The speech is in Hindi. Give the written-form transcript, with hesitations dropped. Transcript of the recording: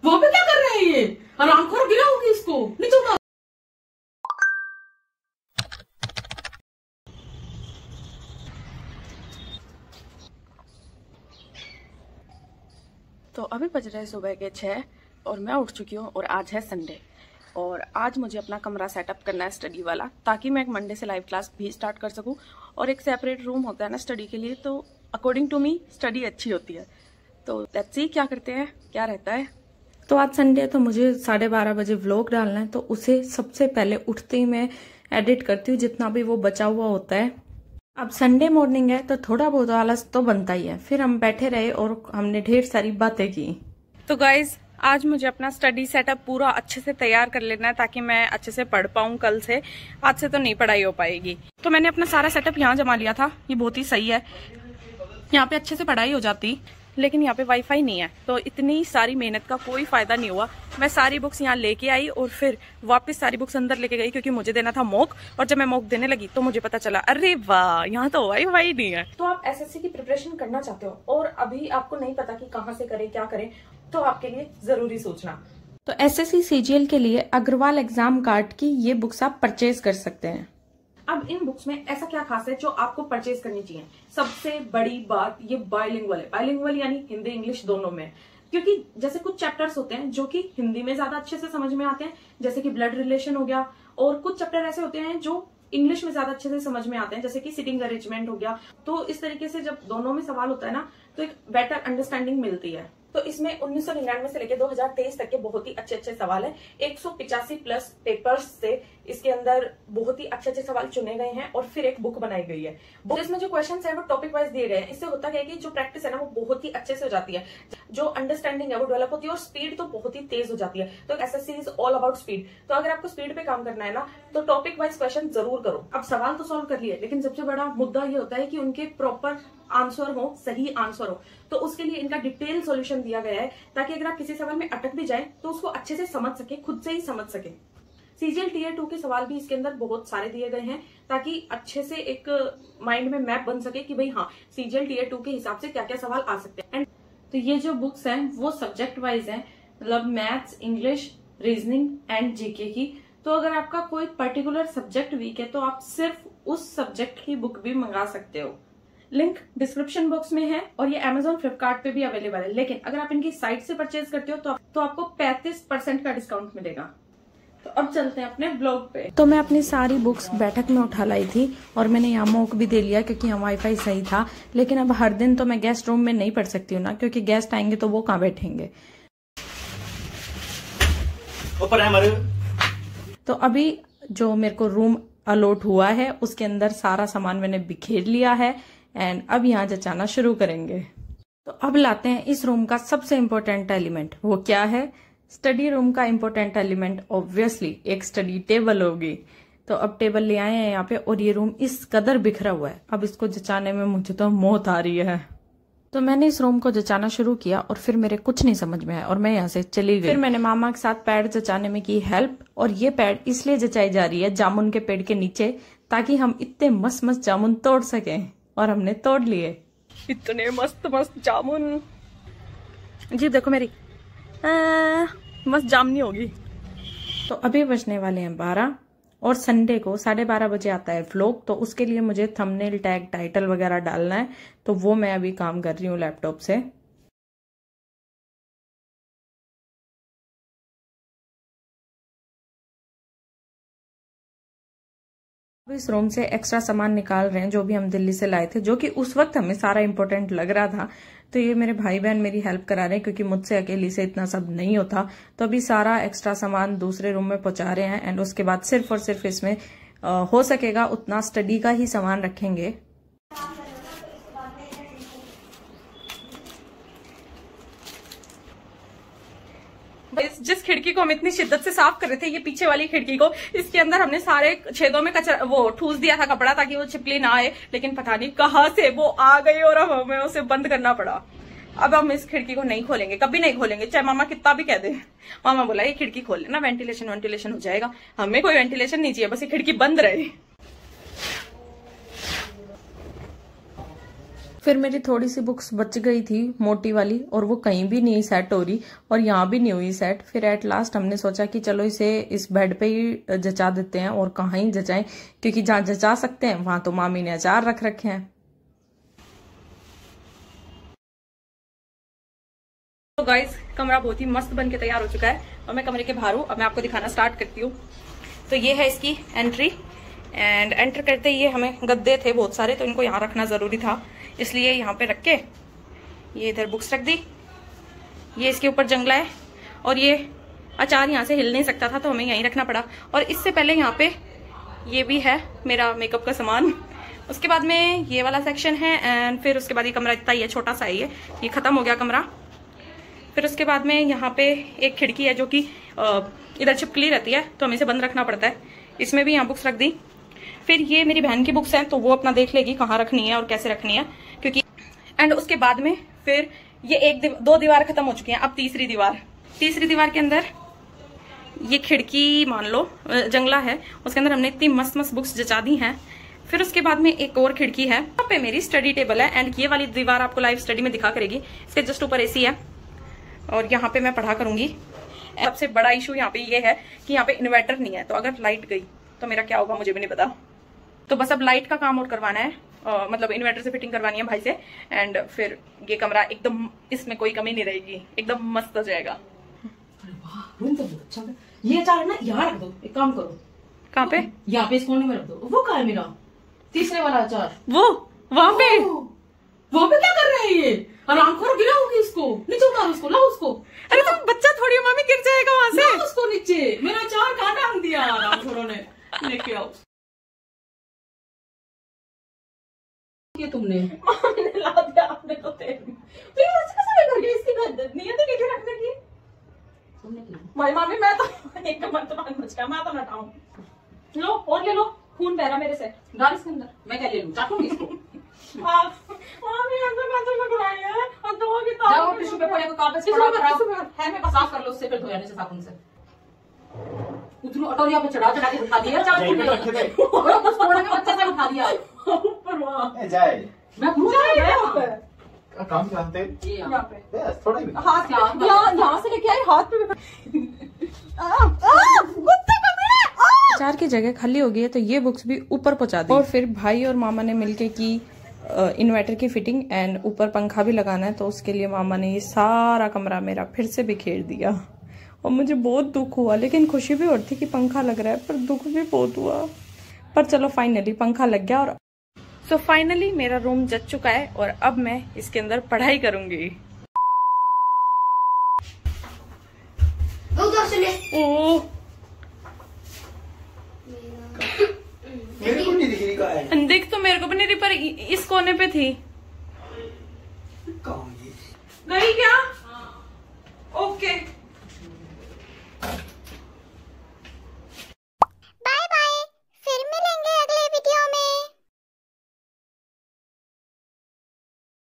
वहां पे क्या कर रहे हैं ये? हरामखोर, गिरा होगी इसको, नीचे उतारो। तो अभी बज रहे सुबह के 6 और मैं उठ चुकी हूँ और आज है संडे और आज मुझे अपना कमरा सेटअप करना है स्टडी वाला, ताकि मैं एक मंडे से लाइव क्लास भी स्टार्ट कर सकूँ। और एक सेपरेट रूम होता है ना स्टडी के लिए, तो अकॉर्डिंग टू मी स्टडी अच्छी होती है। तो लेट्स सी क्या करते हैं, क्या रहता है। तो आज संडे है तो मुझे 12:30 बजे व्लॉग डालना है, तो उसे सबसे पहले उठते ही मैं एडिट करती हूँ, जितना भी वो बचा हुआ होता है। अब संडे मॉर्निंग है तो थोड़ा बहुत आलस तो बनता ही है। फिर हम बैठे रहे और हमने ढेर सारी बातें की। तो गाइज आज मुझे अपना स्टडी सेटअप पूरा अच्छे से तैयार कर लेना है, ताकि मैं अच्छे से पढ़ पाऊँ कल से। आज से तो नहीं पढ़ाई हो पाएगी। तो मैंने अपना सारा सेटअप यहाँ जमा लिया था, ये बहुत ही सही है, यहाँ पे अच्छे से पढ़ाई हो जाती। लेकिन यहाँ पे वाईफाई नहीं है, तो इतनी सारी मेहनत का कोई फायदा नहीं हुआ। मैं सारी बुक्स यहाँ लेके आई और फिर वापस सारी बुक्स अंदर लेके गई, क्योंकि मुझे देना था मॉक। और जब मैं मॉक देने लगी तो मुझे पता चला, अरे वाह, यहाँ तो वाईफाई नहीं है। तो आप एसएससी की प्रिपरेशन करना चाहते हो और अभी आपको नहीं पता कि कहाँ से करें, क्या करें, तो आपके लिए जरूरी सोचना। तो एसएससी सीजीएल के लिए अग्रवाल एग्जाम कार्ड की ये बुक्स आप परचेज कर सकते हैं। अब इन बुक्स में ऐसा क्या खास है जो आपको परचेज करनी चाहिए? सबसे बड़ी बात, ये बाइलिंगुअल है। बाइलिंगुअल यानी हिंदी इंग्लिश दोनों में। क्योंकि जैसे कुछ चैप्टर्स होते हैं जो कि हिंदी में ज्यादा अच्छे से समझ में आते हैं, जैसे कि ब्लड रिलेशन हो गया, और कुछ चैप्टर ऐसे होते हैं जो इंग्लिश में ज्यादा अच्छे से समझ में आते हैं, जैसे कि सिटिंग अरेंजमेंट हो गया। तो इस तरीके से जब दोनों में सवाल होता है ना, तो एक बेटर अंडरस्टैंडिंग मिलती है। तो इसमें 1999 से लेकर 2023 तक के बहुत ही अच्छे अच्छे सवाल हैं। 185 प्लस पेपर्स से इसके अंदर बहुत ही अच्छे अच्छे सवाल चुने गए हैं और फिर एक बुक बनाई गई है। इसमें जो क्वेश्चंस है वो टॉपिक वाइज दिए गए हैं। इससे होता है कि जो प्रैक्टिस है ना वो बहुत ही अच्छे से हो जाती है, जो अंडरस्टैंडिंग है वो डेवलप होती है और स्पीड तो बहुत ही तेज हो जाती है। तो SSC is all about speed. तो अगर आपको स्पीड पे काम करना है ना, तो टॉपिक वाइज क्वेश्चन जरूर करो। अब सवाल तो सॉल्व कर लिए, लेकिन सबसे बड़ा मुद्दा ये होता है कि उनके प्रॉपर आंसर हो, सही आंसर हो। तो उसके लिए इनका डिटेल सॉल्यूशन दिया गया है, ताकि अगर आप किसी सवाल में अटक भी जाए तो उसको अच्छे से समझ सके, खुद से ही समझ सके। सीजीएल टीयर 2 के सवाल भी इसके अंदर बहुत सारे दिए गए हैं, ताकि अच्छे से एक माइंड में मैप बन सके कि भाई हाँ, सीजीएल टीयर 2 के हिसाब से क्या क्या सवाल आ सकते हैं। तो ये जो बुक्स हैं वो सब्जेक्ट वाइज हैं, मतलब maths, English, reasoning and GK की। तो अगर आपका कोई पर्टिकुलर सब्जेक्ट वीक है तो आप सिर्फ उस सब्जेक्ट की बुक भी मंगा सकते हो। लिंक डिस्क्रिप्शन बॉक्स में है और ये Amazon, फ्लिपकार्ट पे भी अवेलेबल है। लेकिन अगर आप इनकी साइट से परचेज करते हो तो आपको 35% का डिस्काउंट मिलेगा। तो अब चलते हैं अपने ब्लॉग पे। तो मैं अपनी सारी बुक्स बैठक में उठा लाई थी और मैंने यहाँ मॉक भी दे लिया, क्योंकि यहाँ वाईफाई सही था। लेकिन अब हर दिन तो मैं गेस्ट रूम में नहीं पढ़ सकती हूँ ना, क्योंकि गेस्ट आएंगे तो वो कहाँ बैठेंगे। ऊपर है हमारे। तो अभी जो मेरे को रूम अलॉट हुआ है उसके अंदर सारा सामान मैंने बिखेर लिया है एंड अब यहाँ जचाना शुरू करेंगे। तो अब लाते हैं इस रूम का सबसे इम्पोर्टेंट एलिमेंट। वो क्या है? स्टडी रूम का इम्पोर्टेंट एलिमेंट ऑब्वियसली एक स्टडी टेबल होगी। तो अब टेबल ले आए हैं यहाँ पे और ये रूम इस कदर बिखरा हुआ है, अब इसको जचाने में मुझे तो मौत आ रही है। तो मैंने इस रूम को जचाना शुरू किया और फिर मेरे कुछ नहीं समझ में आया और मैं यहाँ से चली गई। फिर मैंने मामा के साथ पैड जचाने में की हेल्प, और ये पैड इसलिए जचाई जा रही है जामुन के पेड़ के नीचे, ताकि हम इतने मस्त मस्त जामुन तोड़ सकें। और हमने तोड़ लिए इतने मस्त मस्त जामुन। जी देखो मेरी मस्त जामनी होगी। तो अभी बजने वाले हैं 12 और संडे को 12:30 बजे आता है व्लॉग। तो उसके लिए मुझे थंबनेल, टैग, टाइटल वगैरह डालना है, तो वो मैं अभी काम कर रही हूँ लैपटॉप से। इस रूम से एक्स्ट्रा सामान निकाल रहे हैं जो भी हम दिल्ली से लाए थे, जो कि उस वक्त हमें सारा इम्पोर्टेंट लग रहा था। तो ये मेरे भाई बहन मेरी हेल्प करा रहे हैं, क्योंकि मुझसे अकेली से इतना सब नहीं होता। तो अभी सारा एक्स्ट्रा सामान दूसरे रूम में पहुंचा रहे हैं एंड उसके बाद सिर्फ और सिर्फ इसमें हो सकेगा उतना स्टडी का ही सामान रखेंगे। जिस खिड़की को हम इतनी शिद्दत से साफ कर रहे थे, ये पीछे वाली खिड़की को, इसके अंदर हमने सारे छेदों में कचरा वो ठूस दिया था कपड़ा, ताकि वो छिपकली ना आए। लेकिन पता नहीं कहाँ से वो आ गई और अब हमें उसे बंद करना पड़ा। अब हम इस खिड़की को नहीं खोलेंगे, कभी नहीं खोलेंगे, चाहे मामा कितना भी कह दे। मामा बोला ये खिड़की खोल लेना, वेंटिलेशन हो जाएगा। हमें कोई वेंटिलेशन नहीं चाहिए, बस ये खिड़की बंद रहे। फिर मेरी थोड़ी सी बुक्स बच गई थी मोटी वाली, और वो कहीं भी नहीं सेट हो रही और यहाँ भी नहीं हुई सेट। फिर एट लास्ट हमने सोचा कि चलो इसे इस बेड पे ही जचा देते हैं, और कहाँ ही जचाएं, क्योंकि जहाँ जचा सकते हैं वहां तो मामी ने अचार रख रखे हैं। तो गाइस कमरा बहुत ही मस्त बन के तैयार हो चुका है और मैं कमरे के बाहर हूँ। अब मैं आपको दिखाना स्टार्ट करती हूँ। तो ये है इसकी एंट्री, एंड एंटर करते ही ये हमें गद्दे थे बहुत सारे, तो इनको यहाँ रखना जरूरी था, इसलिए यहाँ पे रख के ये इधर बुक्स रख दी। ये इसके ऊपर जंगला है और ये अचार यहाँ से हिल नहीं सकता था, तो हमें यहीं रखना पड़ा। और इससे पहले यहाँ पे ये भी है मेरा मेकअप का सामान। उसके बाद में ये वाला सेक्शन है, एंड फिर उसके बाद ये कमरा इतना ही है, छोटा सा ही है, ये खत्म हो गया कमरा। फिर उसके बाद में यहाँ पे एक खिड़की है जो कि इधर छिपकली रहती है, तो हमें इसे बंद रखना पड़ता है। इसमें भी यहाँ बुक्स रख दी। फिर ये मेरी बहन की बुक्स हैं, तो वो अपना देख लेगी कहाँ रखनी है और कैसे रखनी है, क्योंकि एंड उसके बाद में फिर ये दो दीवार खत्म हो चुकी हैं, अब तीसरी दीवार के अंदर ये खिड़की मान लो जंगला है, उसके अंदर हमने इतनी मस्त मस्त बुक्स जचा दी हैं। फिर उसके बाद में एक और खिड़की है, यहाँ पे मेरी स्टडी टेबल है, एंड ये वाली दीवार आपको लाइव स्टडी में दिखा करेगी। इसके जस्ट ऊपर एसी है और यहाँ पे मैं पढ़ा करूंगी। सबसे बड़ा इशू यहाँ पे ये है कि यहाँ पे इन्वर्टर नहीं है, तो अगर लाइट गई तो मेरा क्या होगा मुझे भी नहीं पता। तो बस अब लाइट का काम और करवाना है, मतलब इन्वर्टर से फिटिंग करवानी है भाई से, एंड फिर ये कमरा एकदम, इसमें कोई कमी नहीं रहेगी, एकदम मस्त हो जाएगा। अच्छा, ये अचार ना यहाँ रख दो, एक काम करो। कहाँ पे? यहाँ पे इस कोने में रख दो। वो कहाँ है मेरा तीसरे वाला अचार? वो वहाँ पे क्या कर रहे हैं ये? आरामखोर गिरा होगी, इसको नीचे उतारो, उसको लाओ उसको। अरे तुम बच्चा थोड़ी, मामी गिर जाएगा वहां से। लाओ उसको नीचे, मेरा अचार कहाँ टांग दिया आरामखोरों ने, लेके आओ। ये तुमने ला दिया आपने तो तेल। तो ये कैसे कर गई? इसकी नियत है कि रखने की तुमने की? भाई मामी मैं तो एक मर्तबान बच गया, मैं तो नटाऊं। लो और ले लो, खून बह रहा मेरे से, डाल इसके अंदर। मैं क्या ले लूं? चाटूंगी इसको। जाओ टिश्यू पेपर को कागज है, मैं बस साफ कर लो उससे, फिर धोने से साबुन से। उतनी ऑटोरिया पे चढ़ा के उठा दिया, बस थोड़ा में बच्चे से उठा दिया ऊपर वहां जाए। मैं भूल गया काम जानते यहाँ पे, बस थोड़ा ही हाथ यहाँ से लेके आए, हाथ पे अचार की जगह खाली हो गई है, तो ये बुक्स भी ऊपर पहुंचा दी। और फिर भाई और मामा ने मिलके की इन्वर्टर की फिटिंग, एंड ऊपर पंखा भी लगाना है, तो उसके लिए मामा ने ये सारा कमरा मेरा फिर से बिखेर दिया। और मुझे बहुत दुख हुआ, लेकिन खुशी भी और थी कि पंखा लग रहा है, पर दुख भी बहुत हुआ। पर चलो फाइनली पंखा लग गया। और सो फाइनली मेरा रूम जच चुका है, और अब मैं इसके अंदर पढ़ाई करूंगी। ओ मेरे को नहीं दिख रही, कहाँ है? देख तो मेरे को भी नहीं, पर इस कोने पे थी। कहाँ है? गई क्या?